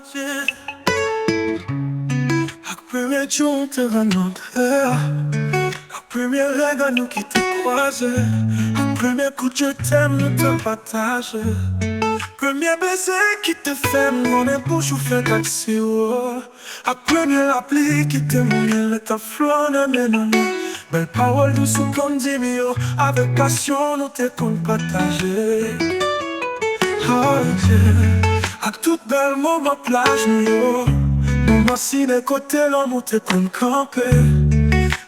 Dieu. La première jour te rencontrer, la première règle à nous qui te croise, le premier coup de je t'aime nous te partage, premier baiser qui te fait mon bouche ou fait taxi, la première appli qui te mouille ta fleur non. Belle parole douce ou comme dit mio, avec passion nous te compte partager. Oh Dieu, à tout bel moment plage nous moment si les côtés l'homme te compte camper.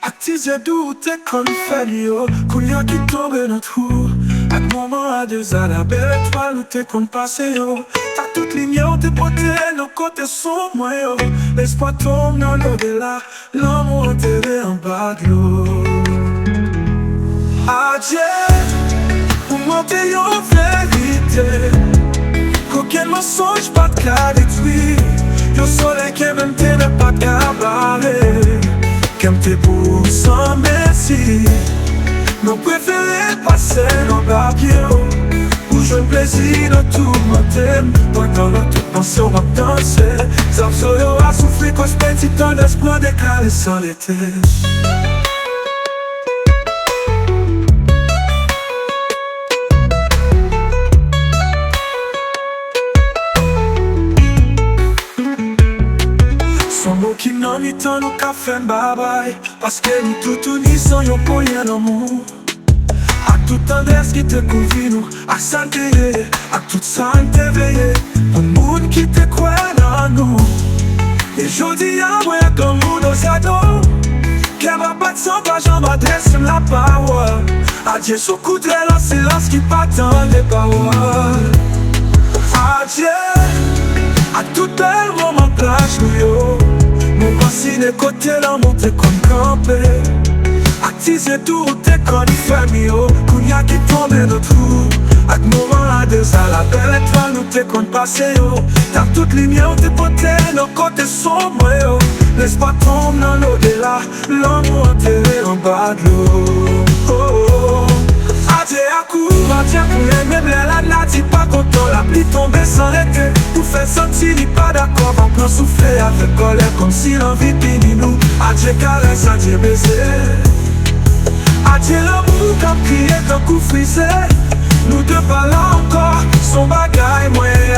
À teaser d'où te compte faire yo, couillard qui tombe notre trou. À moment à deux à la belle étoile nous te compte passer yo. T'as toute lumière te porter, nos côtés sont moins yo. L'espoir tombe dans l'au-delà, l'amour enterré en bas de l'eau. Adieu, pour monter en vérité. Qu'aucun mensonge pas de cas détruit. Yo soleil qui même t'es n'est pas cabaret. Qu'aime tes pour sans merci. Nos préférés passer nos barbiers. Où je me plaisir de tout mon thème. Pendant l'autre pensée on va danser. Ça me soyo à souffrir quand je petit temps d'espoir déclaré sans l'été. Son mot qui n'en est tant nous qu'a fait bye bye. Parce que nous tout unissons yon pour rien d'amour. A tout tendresse qui te convie nous. A santé, a toute santé veillée. Un monde qui te croit dans nous. Et j'dis à moi comme nous nos ados. Qu'elle va pas de son pas j'en m'adresse la parole. Adieu sous coup de en silence qui t'attend les paroles. Adieu, à tout bel moment plage nous yo. Mon passé des côtés l'amour te comme campé. Attiser tout t'es comme famille yo. Kounia qui tombe dans trou. À moment à deux à la belle étoile nous t'es comme passé yo. T'as toute lumière t'es porté, nos côtés sombres yo. L'espoir tombe dans l'au-delà, l'amour enterré en bas de l'eau. Oh. Adieu à coup, adieu pour aimer la nati pas content. La pluie tombée sans l'été. Pour faire sentir il pas d'accord. On peut souffler avec colère comme si l'envie finit nous. Adieu caresse, adieu baiser. Adieu l'amour comme crier, comme coup frisé. Nous deux pas là encore, son bagaille, moi et